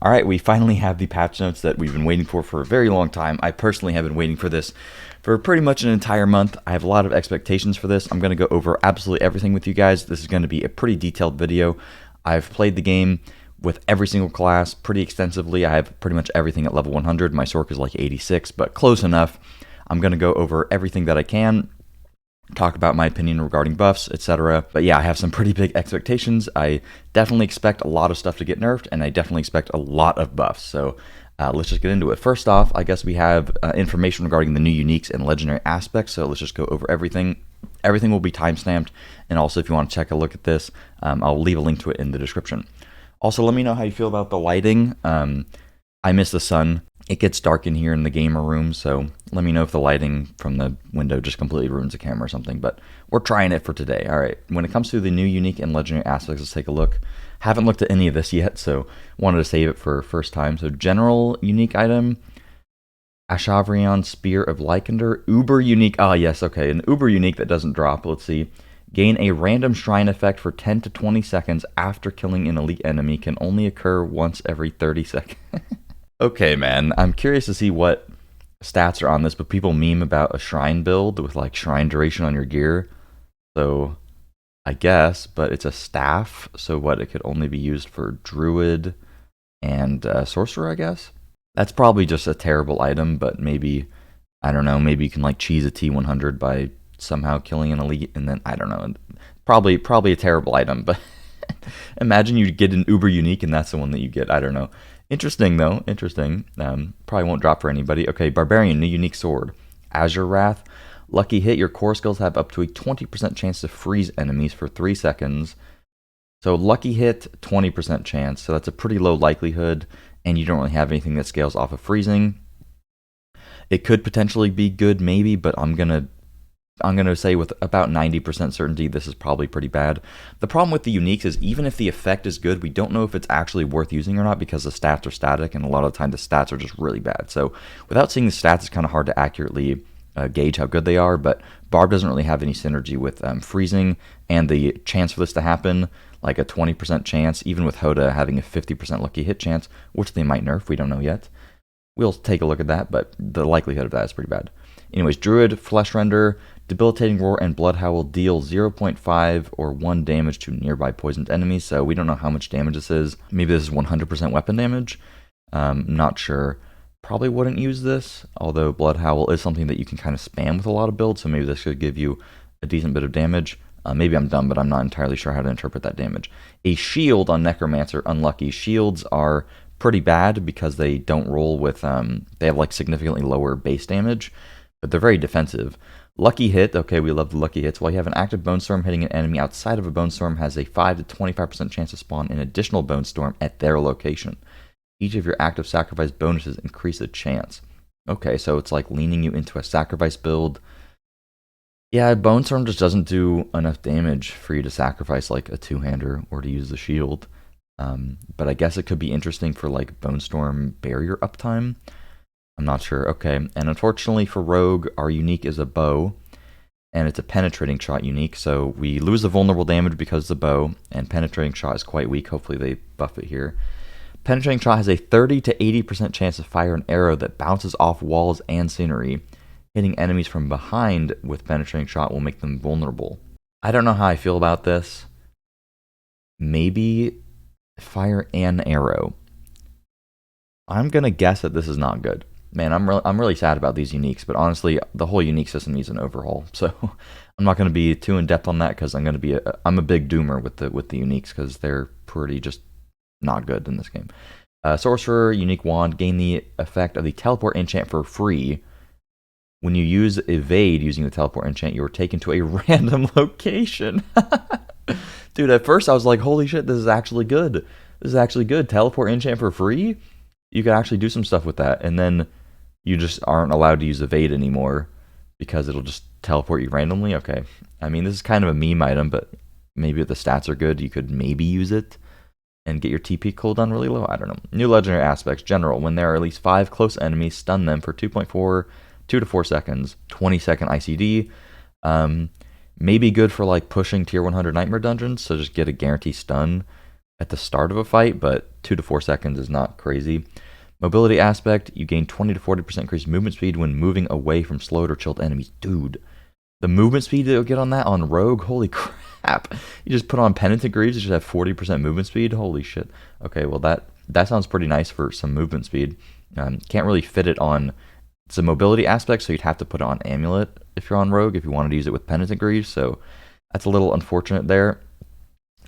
All right, we finally have the patch notes that we've been waiting for a very long time. I personally have been waiting for this for pretty much an entire month. I have a lot of expectations for this. I'm going to go over absolutely everything with you guys. This is going to be a pretty detailed video. I've played the game with every single class pretty extensively. I have pretty much everything at level 100. My Sorc is like 86, but close enough. I'm going to go over everything that I can, talk about my opinion regarding buffs, etc. But yeah, I have some pretty big expectations. I definitely expect a lot of stuff to get nerfed, and I definitely expect a lot of buffs. So let's just get into it. First off, I guess we have information regarding the new uniques and legendary aspects. So let's just go over everything. Everything will be timestamped, and also if you want to check a look at this, I'll leave a link to it in the description. Also, let me know how you feel about the lighting. I miss the sun. It gets dark in here in the gamer room, so let me know if the lighting from the window just completely ruins the camera or something, but we're trying it for today. All right, when it comes to the new unique and legendary aspects, let's take a look. Haven't looked at any of this yet, so wanted to save it for first time. So general unique item, Ashavrion Spear of Lycander. Uber unique, yes, okay, an uber unique that doesn't drop. Let's see. Gain a random shrine effect for 10 to 20 seconds after killing an elite enemy. Can only occur once every 30 seconds. Okay, man, I'm curious to see what stats are on this, but people meme about a shrine build with like shrine duration on your gear. So I guess, but it's a staff, so what, it could only be used for druid and sorcerer, I guess? That's probably just a terrible item, but maybe, I don't know, maybe you can like cheese a T100 by somehow killing an elite, and then, I don't know, probably a terrible item, but imagine you get an uber unique and that's the one that you get, I don't know. Interesting, though. Interesting. Probably won't drop for anybody. Okay, Barbarian, new unique sword. Azure Wrath. Lucky hit. Your core skills have up to a 20% chance to freeze enemies for 3 seconds. So lucky hit, 20% chance. So that's a pretty low likelihood, and you don't really have anything that scales off of freezing. It could potentially be good, maybe, but I'm gonna say with about 90% certainty this is probably pretty bad. The problem with the uniques is even if the effect is good, we don't know if it's actually worth using or not because the stats are static, and a lot of the time the stats are just really bad. So without seeing the stats, it's kind of hard to accurately gauge how good they are, but Barb doesn't really have any synergy with freezing, and the chance for this to happen, like a 20% chance, even with Hoda having a 50% lucky hit chance, which they might nerf, we don't know yet. We'll take a look at that, but the likelihood of that is pretty bad. Anyways, Druid, Flesh Render, Debilitating Roar, and Blood Howl deal 0.5 or 1 damage to nearby poisoned enemies, so we don't know how much damage this is. Maybe this is 100% weapon damage. Not sure. Probably wouldn't use this, although Blood Howl is something that you can kind of spam with a lot of builds, so maybe this should give you a decent bit of damage. Maybe I'm dumb, but I'm not entirely sure how to interpret that damage. A Shield on Necromancer, unlucky. Shields are pretty bad because they don't roll with, they have like significantly lower base damage, but they're very defensive. Lucky hit, okay, we love the lucky hits. While you have an active Bone Storm, hitting an enemy outside of a Bone Storm has a 5 to 25% chance to spawn an additional Bone Storm at their location. Each of your active sacrifice bonuses increase the chance. Okay, so it's like leaning you into a sacrifice build. Yeah, Bone Storm just doesn't do enough damage for you to sacrifice like a two-hander or to use the shield. But I guess it could be interesting for like Bone Storm barrier uptime. I'm not sure. Okay, and unfortunately for Rogue, our unique is a bow, and it's a penetrating shot unique, so we lose the vulnerable damage because of the bow, and penetrating shot is quite weak. Hopefully they buff it here. Penetrating shot has a 30 to 80% chance to fire an arrow that bounces off walls and scenery. Hitting enemies from behind with penetrating shot will make them vulnerable. I don't know how I feel about this. Maybe fire an arrow. I'm gonna guess that this is not good. Man, I'm really sad about these uniques, but honestly, the whole unique system needs an overhaul. So I'm not going to be too in depth on that because I'm a big doomer with the uniques because they're pretty just not good in this game. Sorcerer, unique wand, gain the effect of the teleport enchant for free. When you use evade using the teleport enchant, you are taken to a random location. Dude, at first I was like, holy shit, this is actually good. This is actually good. Teleport enchant for free? You can actually do some stuff with that, and then you just aren't allowed to use evade anymore because it'll just teleport you randomly. Okay. I mean, this is kind of a meme item, but maybe if the stats are good, you could maybe use it and get your TP cooldown really low. I don't know. New legendary aspects. General. When there are at least 5 close enemies, stun them for 2 to 4 seconds. 20-second ICD. Maybe good for like pushing tier 100 nightmare dungeons, so just get a guarantee stun at the start of a fight, but 2 to 4 seconds is not crazy. Mobility aspect, you gain 20 to 40% increased movement speed when moving away from slowed or chilled enemies. Dude, the movement speed that you'll get on that on Rogue, holy crap. You just put on Penitent Greaves, you just have 40% movement speed. Holy shit. Okay, well that sounds pretty nice for some movement speed. Can't really fit it on, it's a mobility aspect, so you'd have to put it on Amulet if you're on Rogue, if you wanted to use it with Penitent Greaves, so that's a little unfortunate there.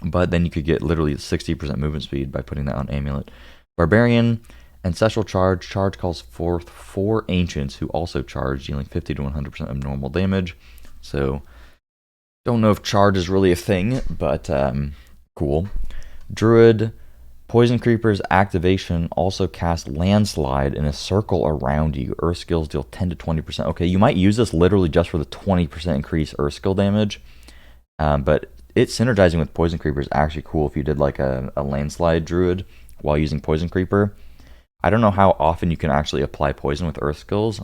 But then you could get literally 60% movement speed by putting that on Amulet. Barbarian, Ancestral Charge. Charge calls forth 4 Ancients who also charge, dealing 50 to 100% of normal damage. So, don't know if Charge is really a thing, but cool. Druid, Poison Creeper's activation also casts Landslide in a circle around you. Earth skills deal 10 to 20%. Okay, you might use this literally just for the 20% increase Earth skill damage, but it synergizing with Poison Creeper is actually cool if you did like a Landslide Druid while using Poison Creeper. I don't know how often you can actually apply poison with Earth skills.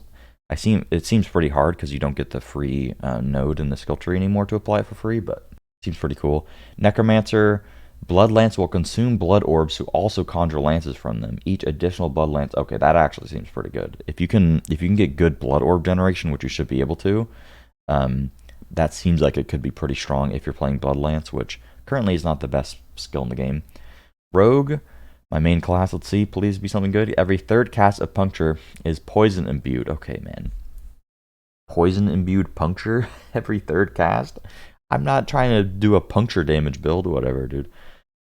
It seems pretty hard because you don't get the free node in the skill tree anymore to apply it for free, but it seems pretty cool. Necromancer, Blood Lance will consume blood orbs to also conjure lances from them. Each additional blood lance. Okay, that actually seems pretty good. If you can get good blood orb generation, which you should be able to, that seems like it could be pretty strong if you're playing Blood Lance, which currently is not the best skill in the game. Rogue, my main class, let's see, please be something good. Every third cast of puncture is poison imbued. Okay, man. Poison imbued puncture every third cast? I'm not trying to do a puncture damage build or whatever, dude.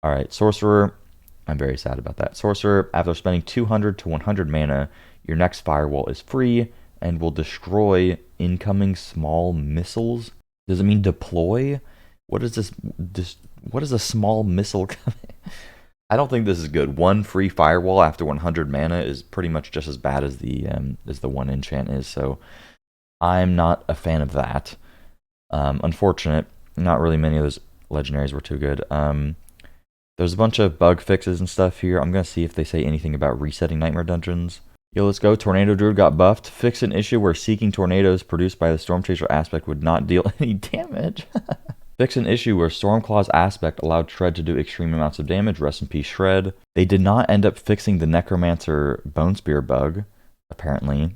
Alright, Sorcerer. I'm very sad about that. Sorcerer, after spending 200 to 100 mana, your next firewall is free and will destroy incoming small missiles. Does it mean deploy? What is this? What is a small missile coming? I don't think this is good. 1 free firewall after 100 mana is pretty much just as bad as the 1 enchant is, so I'm not a fan of that. Unfortunate. Not really many of those legendaries were too good. There's a bunch of bug fixes and stuff here. I'm going to see if they say anything about resetting Nightmare Dungeons. Yo, let's go. Tornado Druid got buffed. Fix an issue where seeking tornadoes produced by the Storm Chaser aspect would not deal any damage. Fix an issue where Stormclaw's aspect allowed Shred to do extreme amounts of damage. Rest in peace, Shred. They did not end up fixing the Necromancer Bone Spear bug, apparently,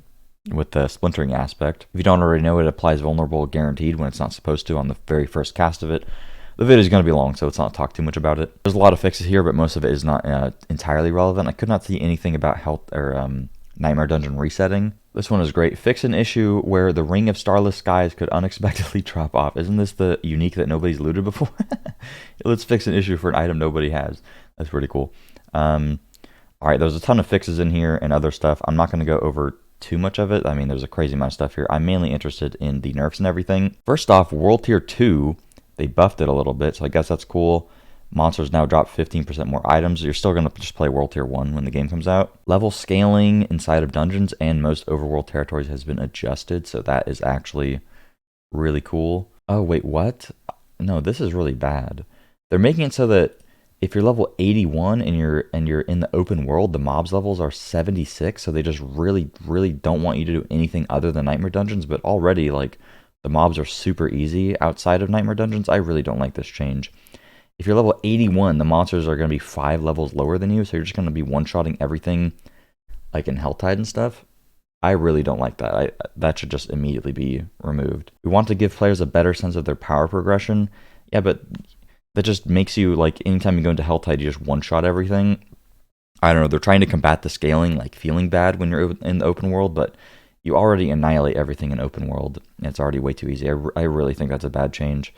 with the splintering aspect. If you don't already know, it applies vulnerable guaranteed when it's not supposed to on the very first cast of it. The video is going to be long, so let's not talk too much about it. There's a lot of fixes here, but most of it is not entirely relevant. I could not see anything about health or Nightmare Dungeon resetting. This one is great. Fix an issue where the Ring of Starless Skies could unexpectedly drop off. Isn't this the unique that nobody's looted before? Let's fix an issue for an item nobody has. That's pretty cool. Alright, there's a ton of fixes in here and other stuff. I'm not going to go over too much of it. I mean, there's a crazy amount of stuff here. I'm mainly interested in the nerfs and everything. First off, World Tier 2, they buffed it a little bit, so I guess that's cool. Monsters now drop 15% more items. You're still going to just play World Tier 1 when the game comes out. Level scaling inside of dungeons and most overworld territories has been adjusted, so that is actually really cool. Oh, wait, what? No, this is really bad. They're making it so that if you're level 81 and you're in the open world, the mobs levels are 76, so they just really don't want you to do anything other than Nightmare Dungeons, but already, like, the mobs are super easy outside of Nightmare Dungeons. I really don't like this change. If you're level 81, the monsters are going to be 5 levels lower than you, so you're just going to be one-shotting everything, like in Helltide and stuff. I really don't like that. That should just immediately be removed. We want to give players a better sense of their power progression. Yeah, but that just makes you, like, anytime you go into Helltide, you just one-shot everything. I don't know, they're trying to combat the scaling, like feeling bad when you're in the open world, but you already annihilate everything in open world. It's already way too easy. I really think that's a bad change.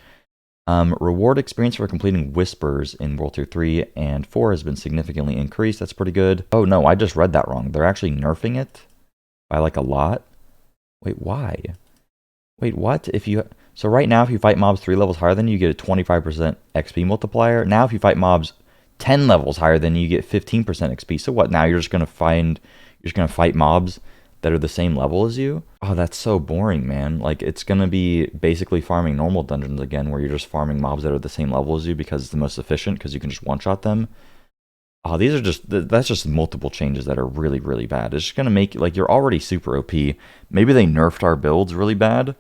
Reward experience for completing Whispers in World Tier 3 and 4 has been significantly increased. That's pretty good. Oh no, I just read that wrong. They're actually nerfing it by like a lot. Wait, why? Wait, what? So right now, if you fight mobs 3 levels higher than you, get a 25% XP multiplier. Now, if you fight mobs 10 levels higher than you, get 15% XP. So what? Now you're just gonna fight mobs that are the same level as you? Oh, that's so boring, man. Like, it's gonna be basically farming normal dungeons again, where you're just farming mobs that are the same level as you because it's the most efficient, because you can just one-shot them. Oh, that's just multiple changes that are really bad. It's just gonna make, like, you're already super OP. Maybe they nerfed our builds really bad.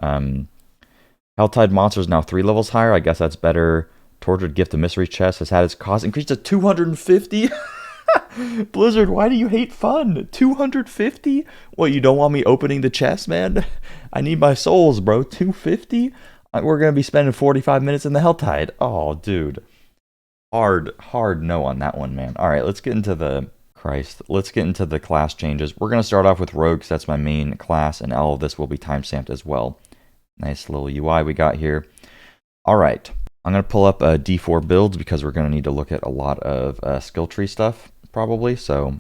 Helltide monsters now 3 levels higher. I guess that's better. Tortured Gift of Mystery chest has had its cost increased to 250. Blizzard, why do you hate fun? 250? What, you don't want me opening the chest, man? I need my souls, bro. 250? We're going to be spending 45 minutes in the Helltide. Oh, dude. Hard no on that one, man. All right, let's get into the... Let's get into the class changes. We're going to start off with Rogue, because that's my main class, and all of this will be timestamped as well. Nice little UI we got here. All right, I'm going to pull up D4 builds, because we're going to need to look at a lot of skill tree stuff, probably. So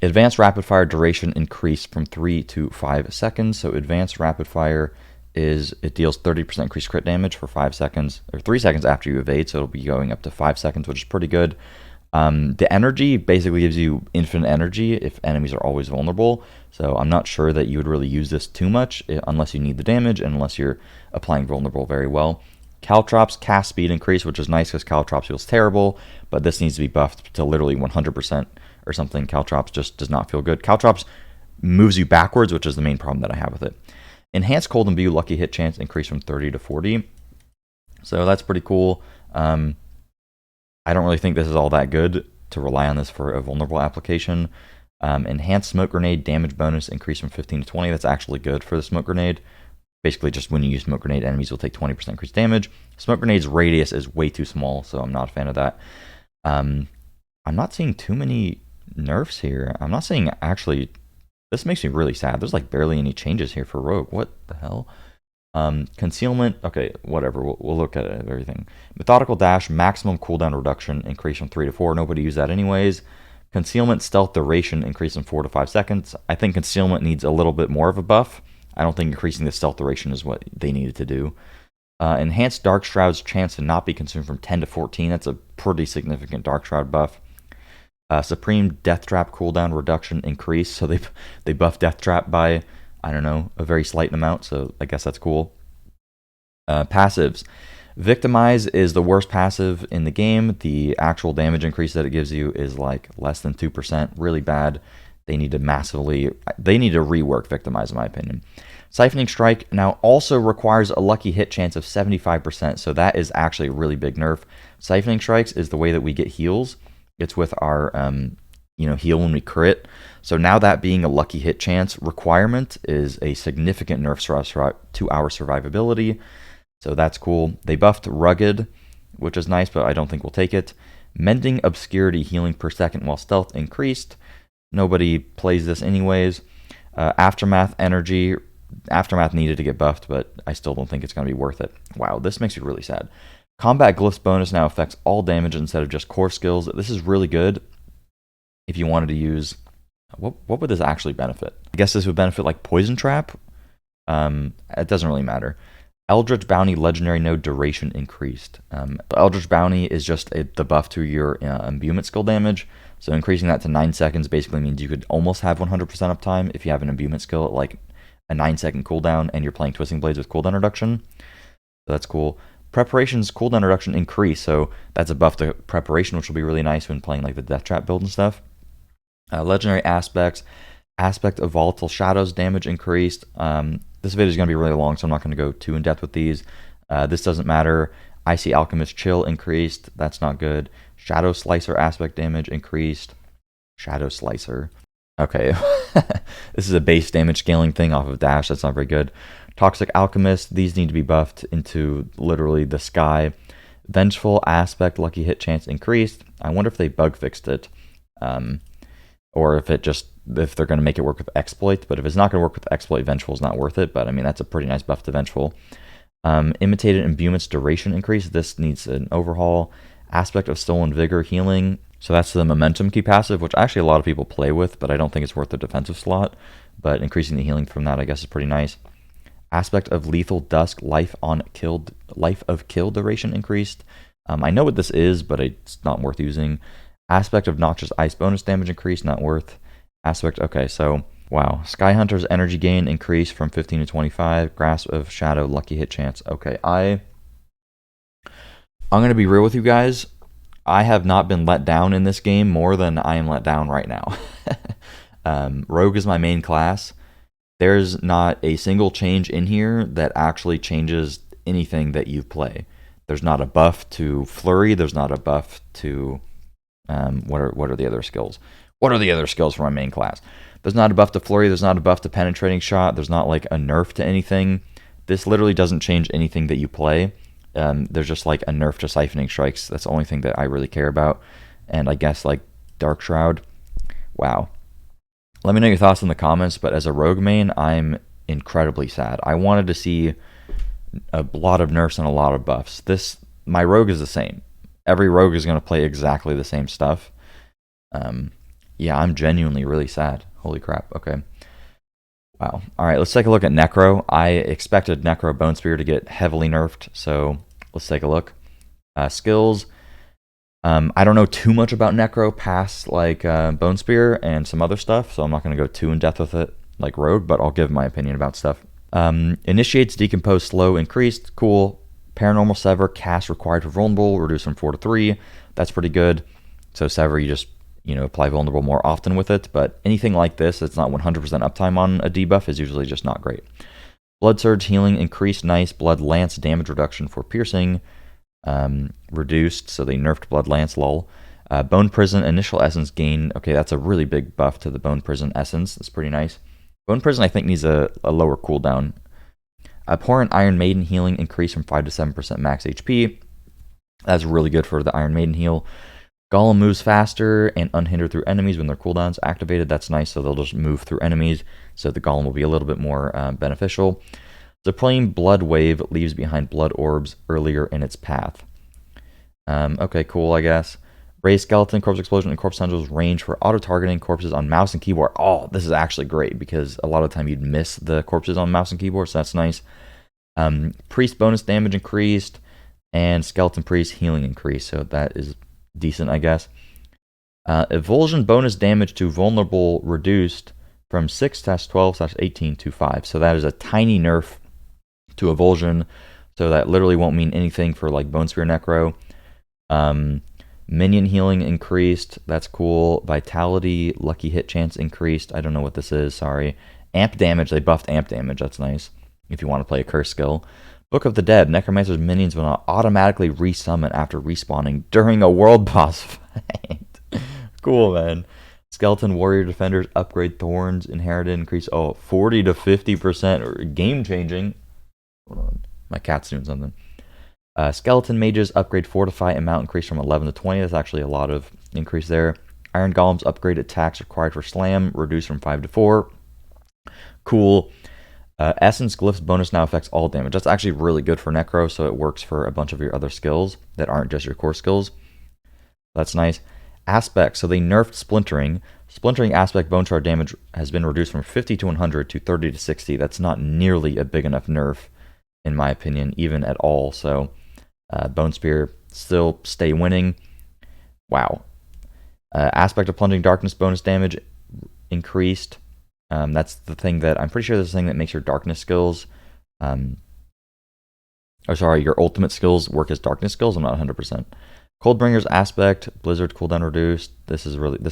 advanced rapid fire duration increased from 3 to 5 seconds. So advanced rapid fire it deals 30% increased crit damage for 5 seconds, or 3 seconds after you evade, so it'll be going up to 5 seconds, which is pretty good. The energy basically gives you infinite energy if enemies are always vulnerable, so I'm not sure that you would really use this too much unless you need the damage and unless you're applying vulnerable very well. Caltrops cast speed increase, which is nice because Caltrops feels terrible, but this needs to be buffed to literally 100% or something. Caltrops just does not feel good. Caltrops moves you backwards, which is the main problem that I have with it. Enhanced Cold Imbue lucky hit chance increased from 30 to 40, so that's pretty cool. I don't really think this is all that good to rely on this for a vulnerable application. Enhanced Smoke Grenade damage bonus increased from 15 to 20. That's actually good for the Smoke Grenade. Basically, just when you use Smoke Grenade, enemies will take 20% increased damage. Smoke Grenade's radius is way too small, so I'm not a fan of that. I'm not seeing too many nerfs here. I'm not seeing, actually, this makes me really sad. There's like barely any changes here for Rogue. What the hell? Concealment, okay, whatever, we'll look at everything. Methodical Dash, maximum cooldown reduction, increased from 3 to 4. Nobody used that anyways. Concealment stealth duration increased from 4 to 5 seconds. I think Concealment needs a little bit more of a buff. I don't think increasing the stealth duration is what they needed to do. Enhanced Dark Shroud's chance to not be consumed from 10 to 14. That's a pretty significant Dark Shroud buff. Supreme Death Trap cooldown reduction increased, so they buffed Death Trap by, I don't know, a very slight amount, so I guess that's cool. Passives. Victimize is the worst passive in the game. The actual damage increase that it gives you is like less than 2%, really bad. They need to rework Victimize, in my opinion. Siphoning Strike now also requires a lucky hit chance of 75%, so that is actually a really big nerf. Siphoning Strikes is the way that we get heals. It's with our heal when we crit. So now that being a lucky hit chance requirement is a significant nerf to our survivability. So that's cool. They buffed Rugged, which is nice, but I don't think we'll take it. Mending Obscurity healing per second while stealth increased. Nobody plays this anyways. Aftermath Energy. Aftermath needed to get buffed, but I still don't think it's going to be worth it. Wow, this makes me really sad. Combat Glyphs bonus now affects all damage instead of just core skills. This is really good if you wanted to use... What would this actually benefit? I guess this would benefit like Poison Trap. It doesn't really matter. Eldritch Bounty Legendary Node duration increased. Eldritch Bounty is just the buff to your imbuement skill damage. So increasing that to 9 seconds basically means you could almost have 100% uptime if you have an imbuement skill at like a 9-second cooldown and you're playing Twisting Blades with cooldown reduction. So that's cool. Preparation's cooldown reduction increased, so that's a buff to Preparation, which will be really nice when playing like the Death Trap build and stuff. Legendary Aspects. Aspect of Volatile Shadows damage increased. This video is going to be really long, so I'm not going to go too in-depth with these. This doesn't matter. Icy Alchemist Chill increased. That's not good. Shadow Slicer aspect damage increased. Shadow Slicer. Okay. This is a base damage scaling thing off of Dash. That's not very good. Toxic Alchemist. These need to be buffed into literally the sky. Vengeful Aspect lucky hit chance increased. I wonder if they bug fixed it. Or if they're going to make it work with Exploit. But if it's not going to work with Exploit, Vengeful is not worth it. But I mean, that's a pretty nice buff to Vengeful. Imitated Imbuement's duration increase. This needs an overhaul. Aspect of Stolen Vigor healing. So that's the Momentum key passive, which actually a lot of people play with, but I don't think it's worth the defensive slot. But increasing the healing from that, I guess, is pretty nice. Aspect of Lethal Dusk life of kill duration increased. I know what this is, but it's not worth using. Aspect of Noxious Ice bonus damage increased, not worth. Aspect, okay, so wow. Sky Hunter's energy gain increased from 15 to 25. Grasp of Shadow lucky hit chance. Okay, I'm going to be real with you guys. I have not been let down in this game more than I am let down right now. Rogue is my main class. There's not a single change in here that actually changes anything that you play. There's not a buff to Flurry. There's not a buff to what are the other skills? What are the other skills for my main class? There's not a buff to Flurry. There's not a buff to Penetrating Shot. There's not like a nerf to anything. This literally doesn't change anything that you play. There's just like a nerf to Siphoning Strikes. That's the only thing that I really care about. And I guess like Dark Shroud. Wow. Let me know your thoughts in the comments, but as a rogue main, I'm incredibly sad. I wanted to see a lot of nerfs and a lot of buffs. My rogue is the same. Every rogue is going to play exactly the same stuff. Yeah, I'm genuinely really sad. Holy crap. Okay. Wow. All right, let's take a look at Necro. I expected Necro Bone Spear to get heavily nerfed, so let's take a look. Skills. I don't know too much about Necro past like Bone Spear and some other stuff, so I'm not going to go too in depth with it like Rogue, but I'll give my opinion about stuff. Initiates Decompose Slow increased. Cool. Paranormal Sever cast required for Vulnerable reduced from 4 to 3. That's pretty good. So Sever, you just apply Vulnerable more often with it, but anything like this that's not 100% uptime on a debuff is usually just not great. Blood Surge healing increased, nice. Blood Lance damage reduction for piercing reduced, so they nerfed Blood Lance, lol. Bone Prison initial essence gain, okay, that's a really big buff to the Bone Prison essence. That's pretty nice. Bone Prison I think needs a lower cooldown. Abhorrent Iron Maiden healing increased from 5 to 7% max HP. That's really good for the Iron Maiden heal. Golem moves faster and unhindered through enemies when their cooldown's activated. That's nice, so they'll just move through enemies, so the Golem will be a little bit more beneficial. Supreme Blood Wave leaves behind blood orbs earlier in its path. Okay, cool, I guess. Raise Skeleton, Corpse Explosion, and Corpse Tendrils range for auto-targeting corpses on mouse and keyboard. Oh, this is actually great, because a lot of the time you'd miss the corpses on mouse and keyboard, so that's nice. Priest bonus damage increased, and Skeleton Priest healing increased, so that is decent, I guess. Evulsion bonus damage to vulnerable reduced from 6-12-18 to 5. So that is a tiny nerf to Evulsion. So that literally won't mean anything for like Bone Spear Necro. Minion healing increased. That's cool. Vitality, lucky hit chance increased. I don't know what this is. Sorry. Amp damage. They buffed amp damage. That's nice if you want to play a curse skill. Book of the Dead. Necromancer's minions will not automatically resummon after respawning during a world boss fight. Cool, man. Skeleton Warrior Defenders upgrade Thorns. Inherited increase. Oh, 40 to 50%. Game changing. Hold on. My cat's doing something. Skeleton Mages upgrade Fortify amount increase from 11 to 20. That's actually a lot of increase there. Iron Golems upgrade attacks required for Slam. Reduced from 5 to 4. Cool. Essence Glyphs bonus now affects all damage. That's actually really good for Necro, so it works for a bunch of your other skills that aren't just your core skills. That's nice. Aspect, so they nerfed Splintering. Splintering Aspect Bone Shard damage has been reduced from 50 to 100 to 30 to 60. That's not nearly a big enough nerf, in my opinion, even at all. So Bone Spear still stay winning. Wow. Aspect of Plunging Darkness bonus damage increased. That's the thing that I'm pretty sure that's the thing that makes your darkness skills, your ultimate skills work as darkness skills. I'm not 100%. Coldbringer's Aspect, Blizzard cooldown reduced. This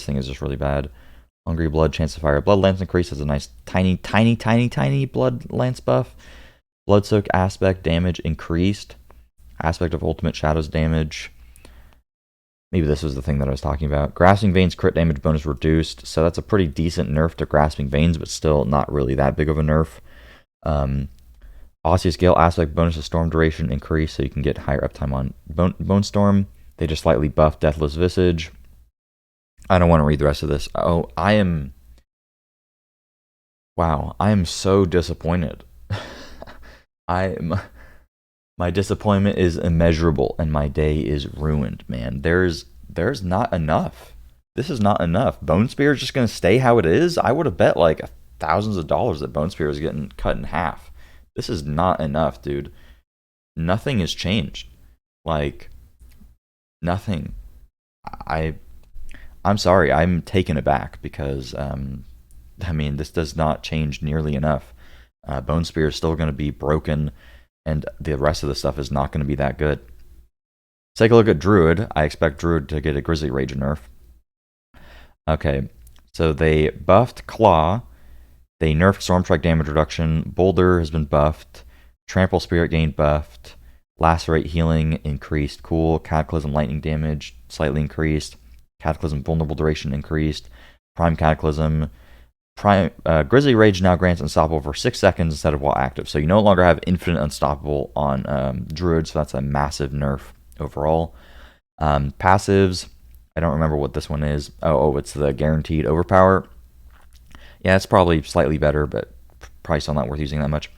thing is just really bad. Hungry Blood, chance to fire. Blood Lance increase has a nice tiny Blood Lance buff. Bloodsoak Aspect damage increased. Aspect of Ultimate Shadows damage. Maybe this was the thing that I was talking about. Grasping Veins crit damage bonus reduced. So that's a pretty decent nerf to Grasping Veins, but still not really that big of a nerf. Osseous Gale Aspect bonus to Storm duration increased, so you can get higher uptime on Bone Storm. They just slightly buffed Deathless Visage. I don't want to read the rest of this. Oh, I am so disappointed. My disappointment is immeasurable, and my day is ruined, man. There's not enough. This is not enough. Bone Spear is just going to stay how it is? I would have bet like thousands of dollars that Bone Spear was getting cut in half. This is not enough, dude. Nothing has changed. Like, nothing. I'm sorry. I'm taken aback because, this does not change nearly enough. Bone Spear is still going to be broken, and the rest of the stuff is not going to be that good. Let's take a look at Druid. I expect Druid to get a Grizzly Rage nerf. Okay, so they buffed Claw. They nerfed Stormstrike damage reduction. Boulder has been buffed. Trample Spirit Gain buffed. Lacerate healing increased. Cool. Cataclysm lightning damage slightly increased. Cataclysm vulnerable duration increased. Prime Cataclysm. Grizzly Rage now grants Unstoppable for 6 seconds instead of while active. So you no longer have infinite Unstoppable on Druid, so that's a massive nerf overall. Passives. I don't remember what this one is. Oh, it's the guaranteed overpower. Yeah, it's probably slightly better, but probably still not worth using that much.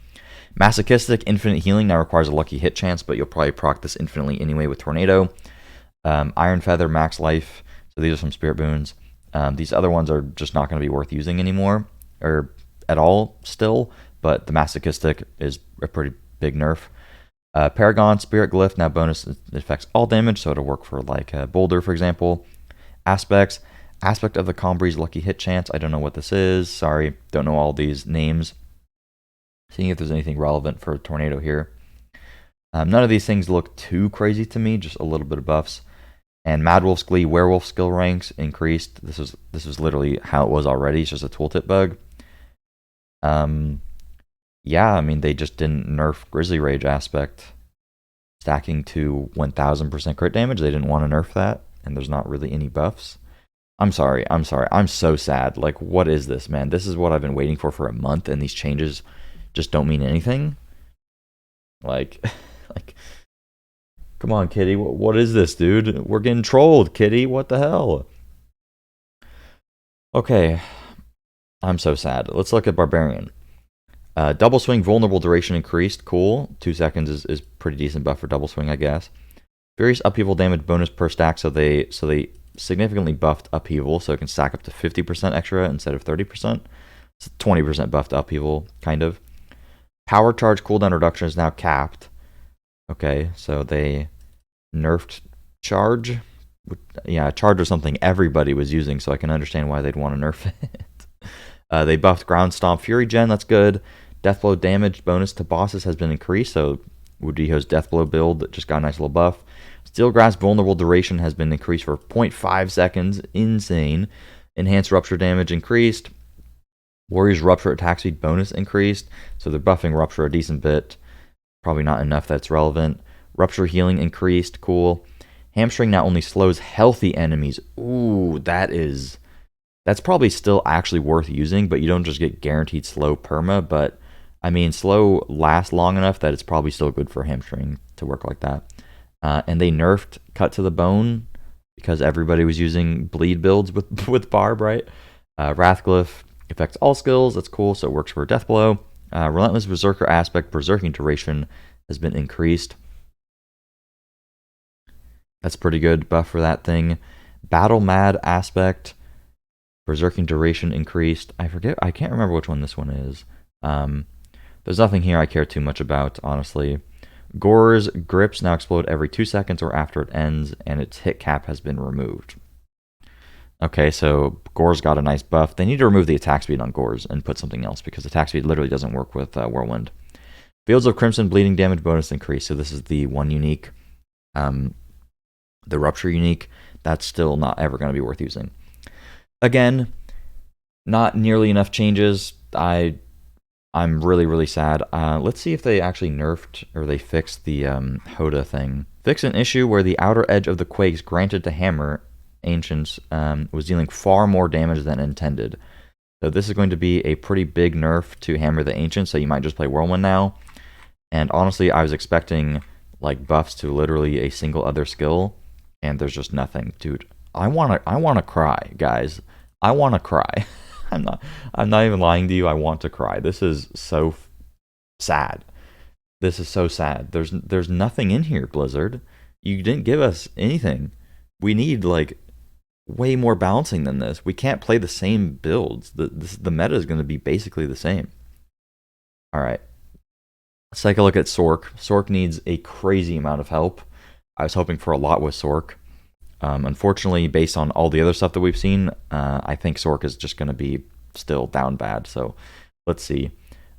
Masochistic infinite healing now requires a lucky hit chance, but you'll probably proc this infinitely anyway with Tornado. Iron Feather max life. So these are some spirit boons. These other ones are just not going to be worth using anymore, or at all still, but the Masochistic is a pretty big nerf. Paragon Spirit Glyph, now bonus, it affects all damage, so it'll work for like Boulder, for example. Aspect of the Calm Breeze lucky hit chance. I don't know what this is. Sorry, don't know all these names. Seeing if there's anything relevant for Tornado here. None of these things look too crazy to me, just a little bit of buffs. And Mad Wolf's Glee Werewolf skill ranks increased. This was literally how it was already. It's just a tooltip bug. Yeah, I mean, they just didn't nerf Grizzly Rage aspect. Stacking to 1000% crit damage. They didn't want to nerf that. And there's not really any buffs. I'm sorry. I'm so sad. Like, what is this, man? This is what I've been waiting for a month, and these changes just don't mean anything. Like, come on, Kitty. What is this, dude? We're getting trolled, Kitty. What the hell? Okay. I'm so sad. Let's look at Barbarian. Double Swing vulnerable duration increased. Cool. 2 seconds is pretty decent buff for Double Swing, I guess. Various upheaval damage bonus per stack, so they significantly buffed upheaval, so it can stack up to 50% extra instead of 30%. It's 20% buffed upheaval, kind of. Power charge cooldown reduction is now capped. Okay, so they nerfed charge. Yeah, charge was something everybody was using, so I can understand why they'd want to nerf it. They buffed Ground Stomp Fury Gen, that's good. Deathblow damage bonus to bosses has been increased, so Wudiho's Deathblow build that just got a nice little buff. Steel Grasp vulnerable duration has been increased for 0.5 seconds. Insane. Enhanced Rupture damage increased. Warrior's Rupture attack speed bonus increased, so they're buffing Rupture a decent bit. Probably not enough that's relevant. Rupture healing increased. Cool. Hamstring now only slows healthy enemies. Ooh, that's probably still actually worth using, but you don't just get guaranteed slow perma. But I mean, slow lasts long enough that it's probably still good for hamstring to work like that. And they nerfed Cut to the Bone because everybody was using bleed builds with Barb, right? Wrathglyph affects all skills. That's cool, so it works for Deathblow. Relentless Berserker aspect, Berserking duration has been increased. That's pretty good buff for that thing. Battle Mad aspect, Berserking duration increased. I can't remember which one this one is. There's nothing here I care too much about, honestly. Gore's grips now explode every 2 seconds or after it ends, and its hit cap has been removed. Okay, so Gore's got a nice buff. They need to remove the attack speed on Gore's and put something else, because attack speed literally doesn't work with Whirlwind. Fields of Crimson bleeding damage bonus increase. So this is the one unique. The Rupture unique. That's still not ever going to be worth using. Again, not nearly enough changes. I'm really, really sad. Let's see if they actually nerfed or they fixed the Hoda thing. Fix an issue where the outer edge of the quakes granted to Hammer Ancients was dealing far more damage than intended. So this is going to be a pretty big nerf to Hammer the Ancients, so you might just play Whirlwind now. And honestly, I was expecting like buffs to literally a single other skill, and there's just nothing. Dude, I wanna cry, guys. I wanna cry. I'm not even lying to you. I want to cry. This is so sad. This is so sad. There's nothing in here, Blizzard. You didn't give us anything. We need like way more balancing than this. We can't play the same builds. The meta is going to be basically the same. All right. Let's take a look at Sorc. Sorc needs a crazy amount of help. I was hoping for a lot with Sorc. Unfortunately, based on all the other stuff that we've seen, I think Sorc is just going to be still down bad. So let's see.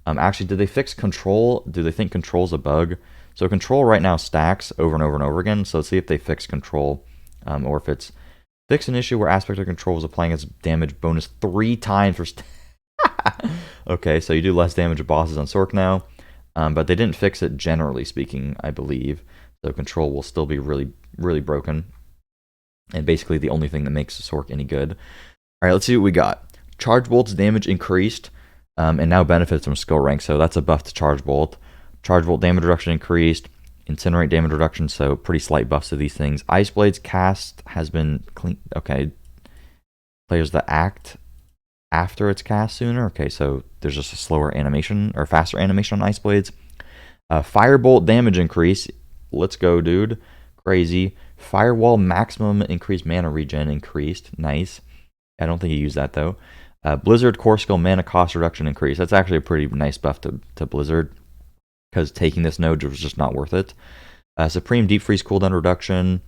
Actually, did they fix control? Do they think control's a bug? So control right now stacks over and over and over again. So let's see if they fix control, or if it's fix an issue where aspect of control is applying its damage bonus 3 times for. Okay, so you do less damage to bosses on Sorc now. But they didn't fix it generally speaking, I believe. So control will still be really, really broken. And basically the only thing that makes Sorc any good. Alright, let's see what we got. Charge Bolt's damage increased, and now benefits from skill rank. So that's a buff to Charge Bolt. Charge Bolt damage reduction increased. Incinerate damage reduction, so pretty slight buffs to these things. Ice Blade's cast has been clean. Okay. Players that act after it's cast sooner. Okay, so there's just a slower animation or faster animation on Ice Blades. Firebolt damage increase. Let's go, dude. Crazy. Firewall maximum increased mana regen increased. Nice. I don't think you use that though. Blizzard core skill mana cost reduction increase. That's actually a pretty nice buff to Blizzard, because taking this node was just not worth it. Supreme Deep Freeze cooldown reduction.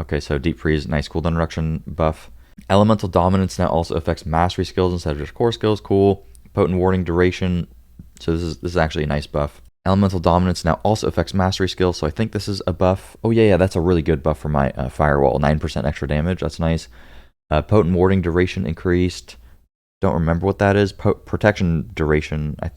Okay, so Deep Freeze, nice cooldown reduction buff. Elemental Dominance now also affects mastery skills instead of just core skills. Cool. Potent Warding duration. So this is actually a nice buff. Elemental Dominance now also affects mastery skills, so I think this is a buff. Oh yeah, that's a really good buff for my Firewall. 9% extra damage, that's nice. Potent Warding duration increased. Don't remember what that is. Protection duration I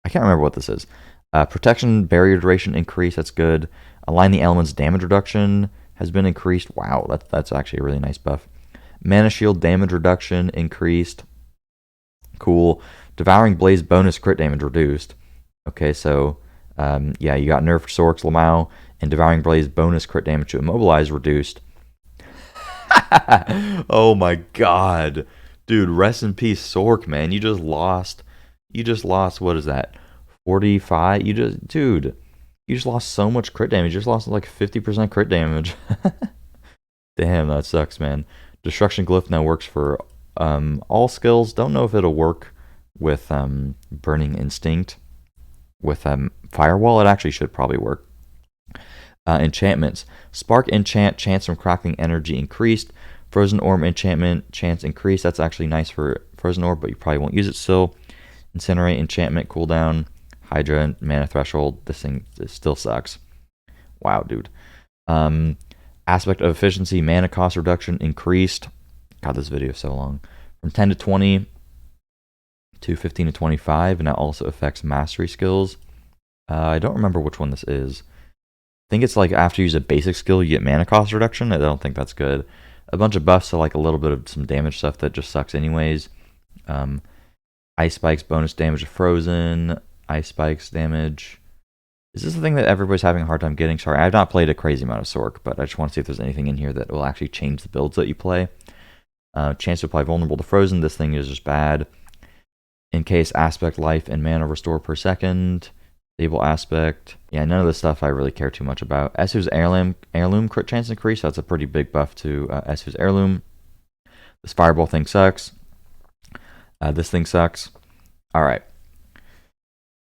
can't remember what this is. Protection barrier duration increase, that's good. Align the Elements damage reduction has been increased. Wow, that's actually a really nice buff. Mana Shield damage reduction increased. Cool. Devouring Blaze bonus crit damage reduced. Okay, so yeah, you got nerfed Sorcs, Lamau, and Devouring Blaze bonus crit damage to immobilize reduced. Oh my god. Dude, rest in peace, Sorc, man. You just lost, what is that? 45? Dude, you just lost so much crit damage. You just lost like 50% crit damage. Damn, that sucks, man. Destruction Glyph now works for all skills. Don't know if it'll work with Burning Instinct. With Firewall, it actually should probably work. Enchantments. Spark Enchant, chance from crackling energy increased. Frozen Orb Enchantment, chance increased. That's actually nice for Frozen Orb, but you probably won't use it still. Incinerate Enchantment cooldown. Hydra Mana Threshold. This still sucks. Wow, dude. Aspect of Efficiency, mana cost reduction increased. God, this video is so long. From 10 to 20 to 15 to 25, and that also affects mastery skills. I don't remember which one this is. I think it's like after you use a basic skill, you get mana cost reduction. I don't think that's good. A bunch of buffs to like a little bit of some damage stuff that just sucks anyways. Ice Spikes bonus damage to Frozen. Ice Spikes damage. Is this the thing that everybody's having a hard time getting? Sorry, I've not played a crazy amount of Sorc, but I just want to see if there's anything in here that will actually change the builds that you play. Chance to apply vulnerable to Frozen. This thing is just bad. In case aspect life and mana restore per second. Stable aspect. Yeah, none of this stuff I really care too much about. Esu's heirloom crit chance increase. That's a pretty big buff to Esu's heirloom. This fireball thing sucks. This thing sucks. Alright.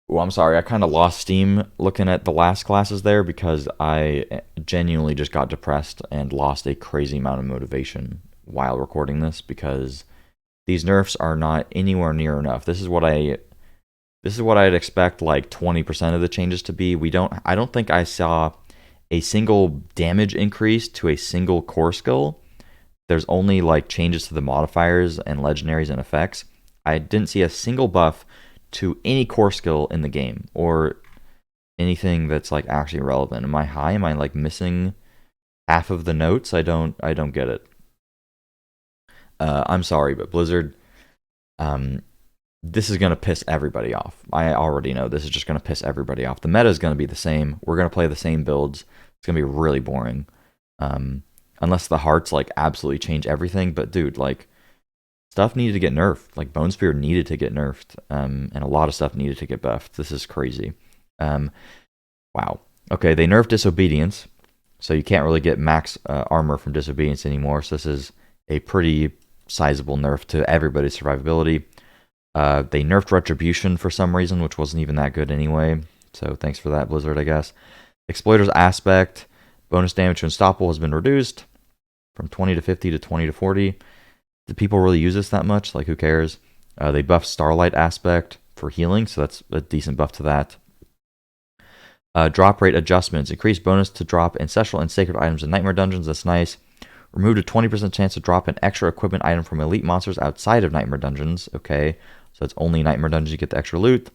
Well, I'm sorry. I kind of lost steam looking at the last classes there because I genuinely just got depressed and lost a crazy amount of motivation while recording this because these nerfs are not anywhere near enough. This is what I'd expect like 20% of the changes to be. I don't think I saw a single damage increase to a single core skill. There's only like changes to the modifiers and legendaries and effects. I didn't see a single buff to any core skill in the game or anything that's like actually relevant. Am I high? Am I like missing half of the notes? I don't get it. I'm sorry, but Blizzard, this is going to piss everybody off. I already know this is just going to piss everybody off. The meta is going to be the same. We're going to play the same builds. It's going to be really boring. Unless the hearts like absolutely change everything. But dude, like stuff needed to get nerfed. Like Bone Spear needed to get nerfed. And a lot of stuff needed to get buffed. This is crazy. Wow. Okay, they nerfed Disobedience. So you can't really get max armor from Disobedience anymore. So this is a pretty sizable nerf to everybody's survivability. They nerfed Retribution for some reason, which wasn't even that good anyway. So thanks for that, Blizzard, I guess. Exploiter's Aspect. Bonus damage to Unstoppable has been reduced from 20 to 50 to 20 to 40. Do people really use this that much? Like, who cares? They buffed Starlight Aspect for healing, so that's a decent buff to that. Drop rate adjustments. Increased bonus to drop ancestral and sacred items in Nightmare Dungeons. That's nice. Removed a 20% chance to drop an extra equipment item from elite monsters outside of Nightmare Dungeons. Okay, so it's only Nightmare Dungeons you get the extra loot.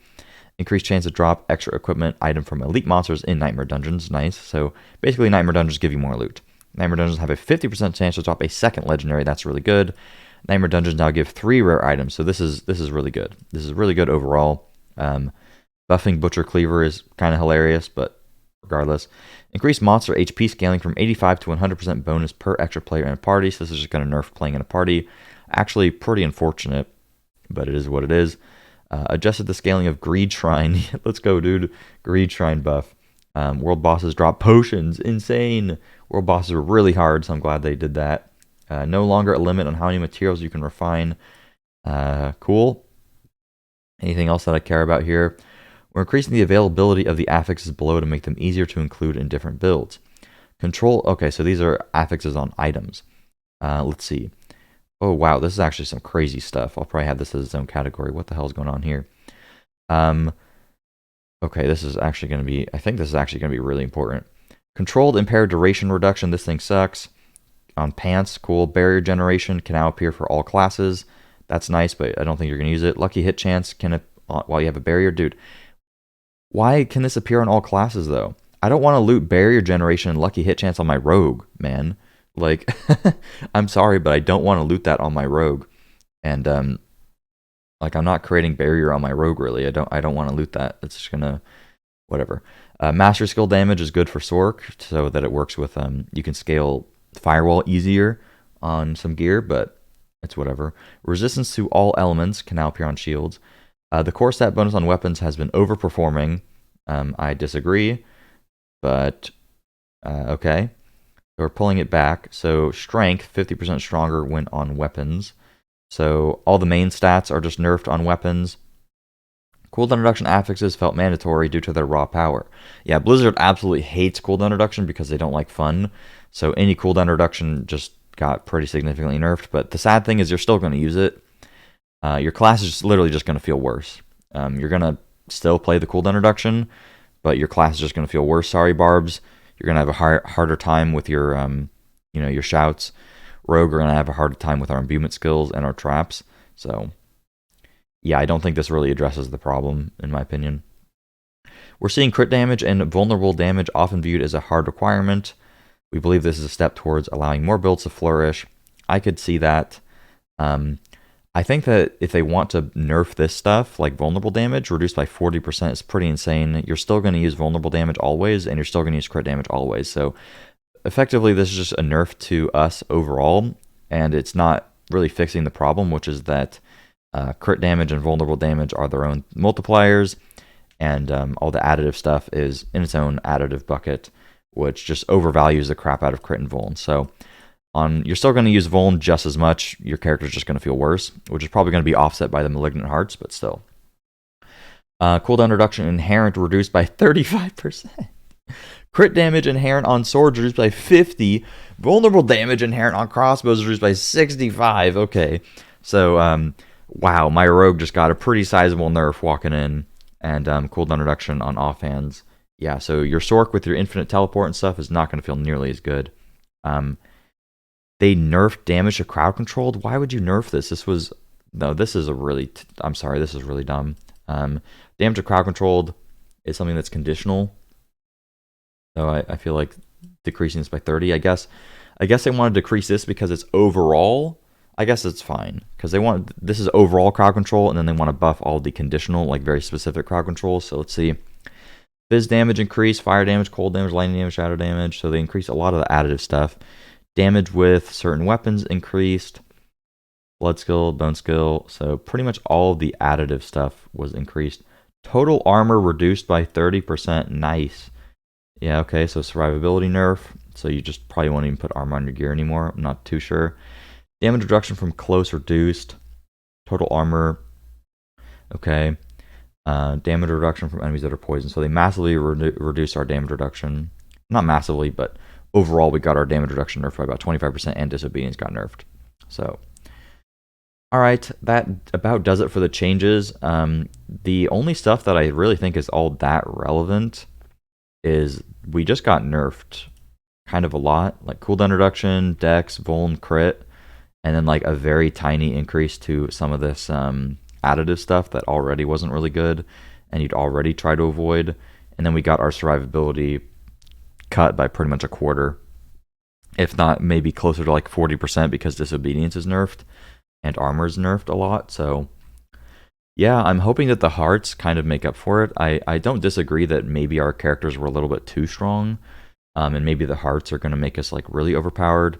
Increased chance to drop extra equipment item from elite monsters in Nightmare Dungeons. Nice. So basically, Nightmare Dungeons give you more loot. Nightmare Dungeons have a 50% chance to drop a second legendary. That's really good. Nightmare Dungeons now give 3 rare items, so this is really good. This is really good overall. Buffing Butcher Cleaver is kind of hilarious, but regardless. Increased monster HP scaling from 85 to 100% bonus per extra player in a party. So this is just going to nerf playing in a party. Actually, pretty unfortunate, but it is what it is. Adjusted the scaling of Greed Shrine. Let's go, dude. Greed Shrine buff. World bosses drop potions. Insane. World bosses were really hard, so I'm glad they did that. No longer a limit on how many materials you can refine. Cool. Anything else that I care about here? We're increasing the availability of the affixes below to make them easier to include in different builds. Control. Okay, so these are affixes on items. Let's see. Oh, wow. This is actually some crazy stuff. I'll probably have this as its own category. What the hell is going on here? Okay, this is actually going to be... I think this is actually going to be really important. Controlled impaired duration reduction. This thing sucks. On pants, cool. Barrier generation can now appear for all classes. That's nice, but I don't think you're going to use it. Lucky hit chance can while you have a barrier. Dude, why can this appear on all classes, though? I don't want to loot barrier generation and lucky hit chance on my rogue, man. Like, I'm sorry, but I don't want to loot that on my rogue. And, like, I'm not creating barrier on my rogue, really. I don't want to loot that. It's just going to... Whatever. Mastery skill damage is good for Sorc, so that it works with... you can scale Firewall easier on some gear, but it's whatever. Resistance to all elements can now appear on shields. The core stat bonus on weapons has been overperforming. I disagree, but okay. We're pulling it back. So strength, 50% stronger when on weapons. So all the main stats are just nerfed on weapons. Cooldown reduction affixes felt mandatory due to their raw power. Yeah, Blizzard absolutely hates cooldown reduction because they don't like fun. So any cooldown reduction just got pretty significantly nerfed. But the sad thing is you're still going to use it. Your class is literally just going to feel worse. You're going to still play the cooldown reduction, but your class is just going to feel worse. Sorry, Barbs. You're going to have a harder time with your, your shouts. Rogue are going to have a harder time with our imbuement skills and our traps. So, yeah, I don't think this really addresses the problem, in my opinion. We're seeing crit damage and vulnerable damage often viewed as a hard requirement. We believe this is a step towards allowing more builds to flourish. I could see that. I think that if they want to nerf this stuff, like vulnerable damage, reduced by 40% is pretty insane. You're still going to use vulnerable damage always, and you're still going to use crit damage always. So effectively, this is just a nerf to us overall, and it's not really fixing the problem, which is that crit damage and vulnerable damage are their own multipliers, and all the additive stuff is in its own additive bucket, which just overvalues the crap out of crit and vuln. So you're still going to use vuln just as much. Your character's just going to feel worse, which is probably going to be offset by the malignant hearts, but still. Cooldown reduction inherent reduced by 35%. Crit damage inherent on swords reduced by 50. Vulnerable damage inherent on crossbows reduced by 65. Okay, so wow, my rogue just got a pretty sizable nerf walking in, and cooldown reduction on offhands. Yeah, so your Sorc with your infinite teleport and stuff is not going to feel nearly as good. They nerfed damage to crowd controlled. Why would you nerf this? This is really dumb. Damage to crowd controlled is something that's conditional. So I feel like decreasing this by 30, I guess they want to decrease this because it's overall. I guess it's fine because this is overall crowd control, and then they want to buff all the conditional, like very specific crowd controls. So let's see. Fizz damage increase, fire damage, cold damage, lightning damage, shadow damage. So they increase a lot of the additive stuff. Damage with certain weapons increased. Blood skill, bone skill. So pretty much all of the additive stuff was increased. Total armor reduced by 30%. Nice. Yeah, okay, so survivability nerf. So you just probably won't even put armor on your gear anymore. I'm not too sure. Damage reduction from close reduced. Total armor. Okay. Damage reduction from enemies that are poisoned. So they massively reduced our damage reduction. Not massively, but overall we got our damage reduction nerfed by about 25%, and disobedience got nerfed. So, alright, that about does it for the changes. The only stuff that I really think is all that relevant is we just got nerfed kind of a lot. Like cooldown reduction, dex, vuln, crit, and then like a very tiny increase to some of this additive stuff that already wasn't really good. and you'd already try to avoid. And then we got our survivability cut by pretty much a quarter, if not maybe closer to like 40%, because disobedience is nerfed and armor is nerfed a lot. So yeah, I'm hoping that the hearts kind of make up for it. I don't disagree that maybe our characters were a little bit too strong, and maybe the hearts are going to make us like really overpowered.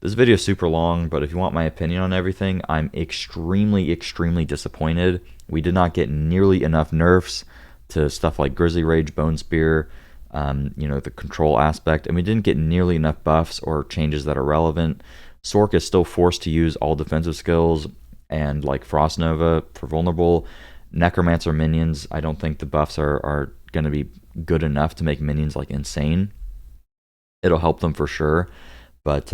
This video is super long, but if you want my opinion on everything, I'm extremely, extremely disappointed. We did not get nearly enough nerfs to stuff like Grizzly Rage, Bone Spear, the control aspect, and we didn't get nearly enough buffs or changes that are relevant. Sorc is still forced to use all defensive skills and like Frost Nova for vulnerable. Necromancer minions, I don't think the buffs are going to be good enough to make minions like insane. It'll help them for sure, but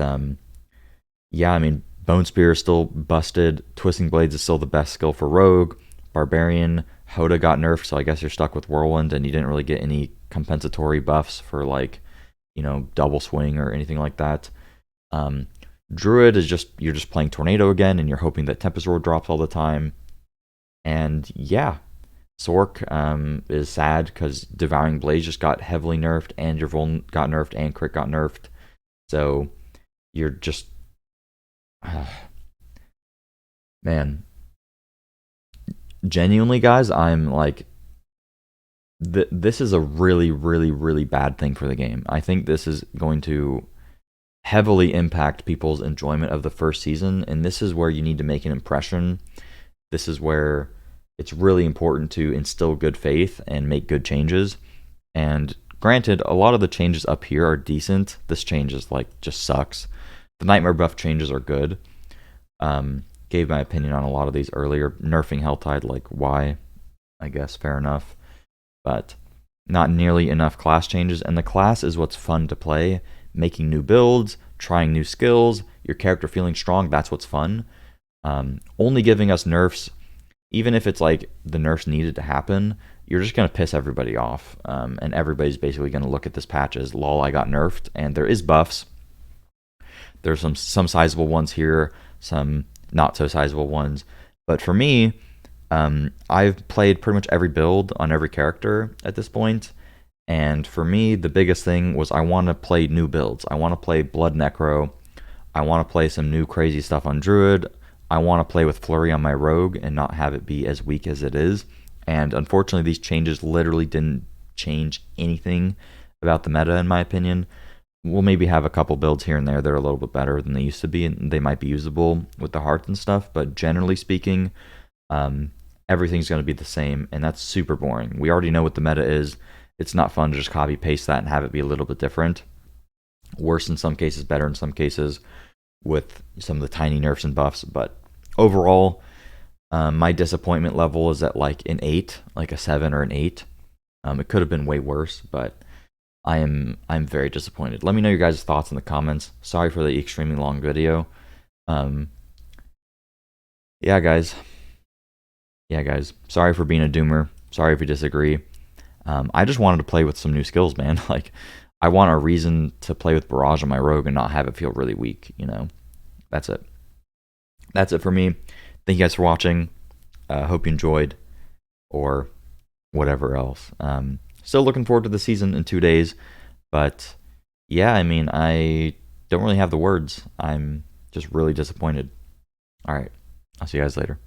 yeah, I mean, Bone Spear is still busted. Twisting Blades is still the best skill for Rogue. Barbarian, Hoda got nerfed, so I guess you're stuck with Whirlwind, and you didn't really get any compensatory buffs for like, double swing or anything like that. Druid is you're just playing Tornado again, and you're hoping that Tempest Roar drops all the time. And yeah, Sorc is sad because Devouring Blaze just got heavily nerfed, and your Vuln got nerfed, and Crit got nerfed. So you're just man, genuinely, guys, I'm like, this is a really, really, really bad thing for the game. I think this is going to heavily impact people's enjoyment of the first season, and this is where you need to make an impression. This is where it's really important to instill good faith and make good changes. And granted, a lot of the changes up here are decent. This change is like just sucks. The Nightmare buff changes are good. Gave my opinion on a lot of these earlier. Nerfing Helltide, like why? I guess fair enough. But not nearly enough class changes. And the class is what's fun to play. Making new builds, trying new skills, your character feeling strong, that's what's fun. Only giving us nerfs, even if it's like the nerfs needed to happen, you're just going to piss everybody off. And everybody's basically going to look at this patch as, lol, I got nerfed. And there is buffs. There's some sizable ones here, some not so sizable ones. But for me, I've played pretty much every build on every character at this point. And for me, the biggest thing was I want to play new builds. I want to play Blood Necro. I want to play some new crazy stuff on Druid. I want to play with Flurry on my Rogue and not have it be as weak as it is. And unfortunately, these changes literally didn't change anything about the meta, in my opinion. We'll maybe have a couple builds here and there that are a little bit better than they used to be, and they might be usable with the hearts and stuff. But generally speaking, everything's going to be the same, and that's super boring. We already know what the meta is. It's not fun to just copy paste that and have it be a little bit different. Worse in some cases, better in some cases, with some of the tiny nerfs and buffs. But overall, my disappointment level is at like an 8, like a 7 or an 8. It could have been way worse, but I'm very disappointed. Let me know your guys' thoughts in the comments. Sorry for the extremely long video. Yeah, guys. Sorry for being a doomer. Sorry if you disagree. I just wanted to play with some new skills, man. Like, I want a reason to play with Barrage on my Rogue and not have it feel really weak, That's it. That's it for me. Thank you guys for watching. Hope you enjoyed, or whatever else. Still looking forward to the season in 2 days, but yeah, I mean, I don't really have the words. I'm just really disappointed. All right, I'll see you guys later.